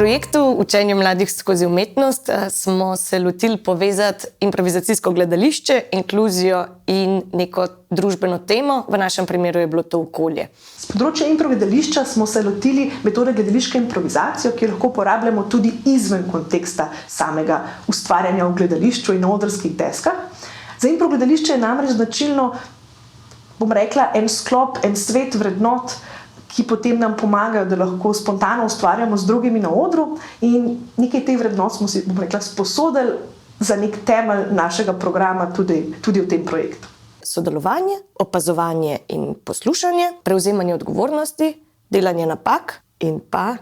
projektu Učenje mladih skozi umetnost smo se lotili povezati improvizacijsko gledališče, inkluzijo in neko družbeno temo. V našem primeru je bilo to okolje. Z področja improvidališča smo se lotili metode gledališke improvizacije, ki jo lahko uporabljamo tudi izven konteksta samega ustvarjanja v gledališču in na odrskih deskah. Za improgledališče je namreč značilno, bom rekla, en sklop, en svet vrednot, ki potem nam pomagajo, da lahko spontano ustvarjamo z drugimi na odru, in nekaj teh vrednot smo si, bom rekla, sposodili za nek temelj našega programa tudi v tem projektu. Sodelovanje, opazovanje in poslušanje, prevzemanje odgovornosti, delanje napak in pa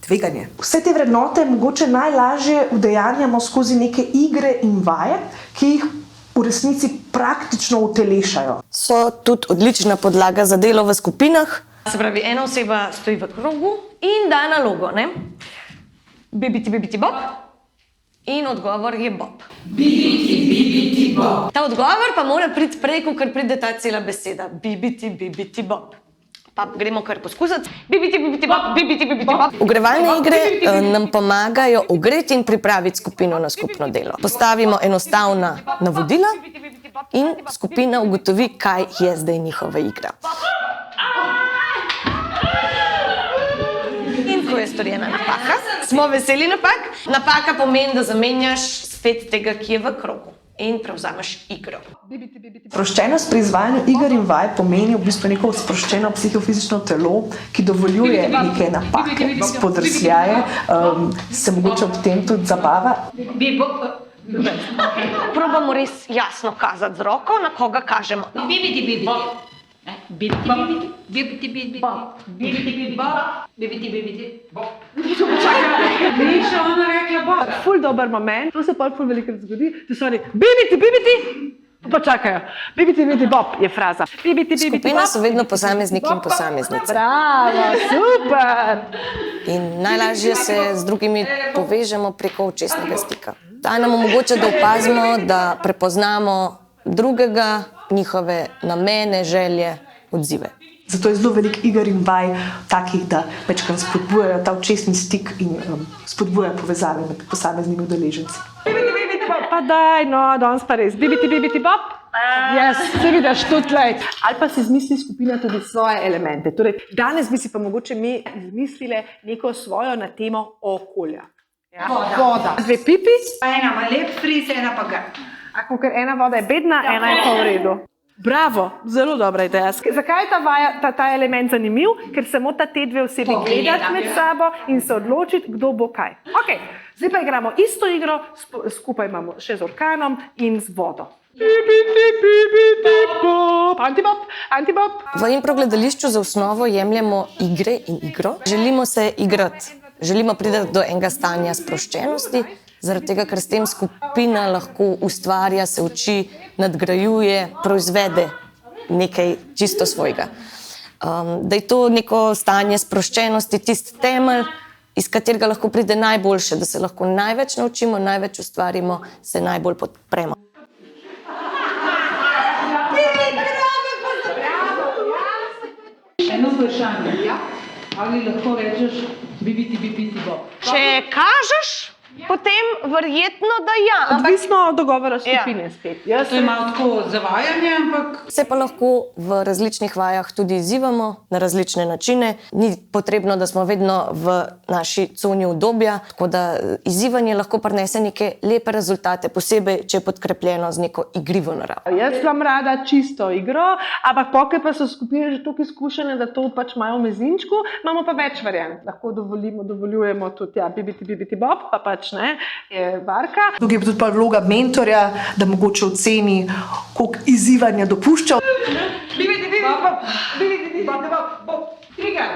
tveganje. Vse te vrednote mogoče najlažje udejanjamo skozi neke igre in vaje, ki jih v resnici praktično utelešajo. So tudi odlična podlaga za delo v skupinah. Se pravi, ena oseba stoji v krogu in da nalogo, ne? Bibiti Bob. In odgovor je Bob. Bibiti Bob. Ta odgovor pa mora priti prej, ko pride ta cela beseda. Bibiti Bob. Pa gremo kar poskusiti. Bibiti Bob. Ogrevalne igre nam pomagajo ogreti in pripraviti skupino na skupno delo. Postavimo enostavna navodila in skupina ugotovi, kaj je zdaj njihova igra. In ko je storjena napaka, smo veseli napak. Napaka pomeni, da zamenjaš spet tega, ki je v krogu in prevzameš igro. Sproščenost pri izvajanju iger in vaj pomeni v bistvu neko sproščeno psihofizično telo, ki dovoljuje neke napake, spodrsljaje, se mogoče ob tem tudi zabava. Probamo res jasno kazati z roko, na koga kažemo. Ni še ona rekla Bob. Ful dober moment, to se pa ful velikrat zgodi, da so oni bibiti, pa čakajo. Bibiti Bob je fraza. Skupina so vedno posamezniki in posameznice. Bravo, super! In najlažje se z drugimi povežemo preko očesnega stika. Ta nam omogoča, da opazimo, da prepoznamo drugega, njihove namene, želje, odzive. Zato je zelo veliko iger in vaj takih, da večkrat spodbujajo ta očesni stik in spodbujajo povezave med posameznimi udeleženci. Pa daj, no, danes pa res. Bibiti Bob? Yes, se vidiš, tudi lej. Ali pa si izmisli skupina tudi svoje elemente. Torej, danes bi si pa mogoče mi izmislile neko svojo na temo okolja. Ja? Voda. Dve pipi. Ena ima lep fris, ena pa ga. Ako ker ena voda je bedna, ena je pa v redu. Bravo, zelo dobra ideja. Zakaj je ta element zanimiv? Ker se morata te dve osebi gledati med sabo in se odločiti, kdo bo kaj. Ok, zdaj pa igramo isto igro, skupaj imamo še z orkanom in z vodo. Bibiti Bob, Antibob. V improgledališču za osnovo jemljemo igre in igro. Želimo se igrati, želimo priti do enega stanja sproščenosti, zaradi tega, ker s tem skupina lahko ustvarja, se uči, nadgrajuje, proizvede nekaj čisto svojega. Da je to neko stanje sproščenosti, tisti temelj, iz katerega lahko pride najboljše, da se lahko največ naučimo, največ ustvarimo, se najbolj podpremo. Eno vprašanje. Ali lahko rečeš bibiti Bob? Če kažeš, potem verjetno, da ja. Odvisno od dogovora skupine spet. To je malo tako zavajanje, ampak... Se pa lahko v različnih vajah tudi izzivamo na različne načine. Ni potrebno, da smo vedno v naši coni udobja, tako da izzivanje lahko prinese neke lepe rezultate, posebej, če je podkrepljeno z neko igrivo naravo. Jaz imam rada čisto igro, ampak poke pa so skupine že toliko izkušene, da to pač imajo v mezinčku, imamo pa več variant. Lahko dovoljujemo tudi bibiti Bob, pa pač ne, je varka. Tukaj je tudi pa vloga mentorja, da mogoče oceni, koliko izzivanja dopušča. Bibiti Bob, trigar.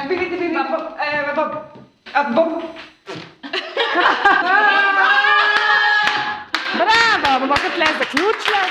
Bibiti Bob. Bravo, bomo kot le zaključila.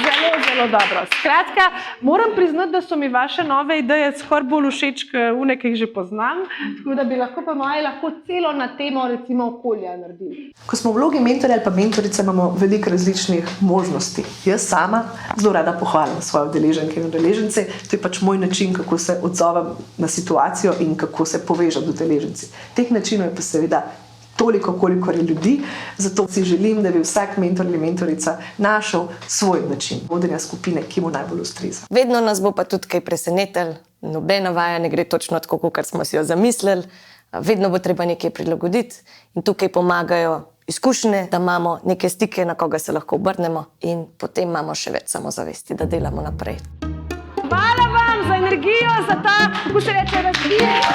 Zelo zelo dobro. Skratka, moram priznati, da so mi vaše nove ideje skoraj bolj všeč, kot une, ki jih že poznam, tako da bi lahko pa moje lahko celo na temo recimo okolja naredili. Ko smo v vlogi mentorja ali pa mentorice, imamo veliko različnih možnosti. Jaz sama zelo rada pohvalim svoje udeleženke in udeležence. To je pač moj način, kako se odzovem na situacijo in kako se povežem z udeleženci. Teh načinov je pa seveda toliko, kolikor je ljudi, zato si želim, da bi vsak mentor ali mentorica našel svoj način vodenja skupine, ki mu najbolj ustreza. Vedno nas bo pa tudi kaj presenetil, nobena vaja ne gre točno tako, kot smo si jo zamislili, vedno bo treba nekaj prilagoditi in tukaj pomagajo izkušnje, da imamo neke stike, na koga se lahko obrnemo in potem imamo še več samozavesti, da delamo naprej. Hvala vam za energijo, za ta, kako se reče, razvijanje.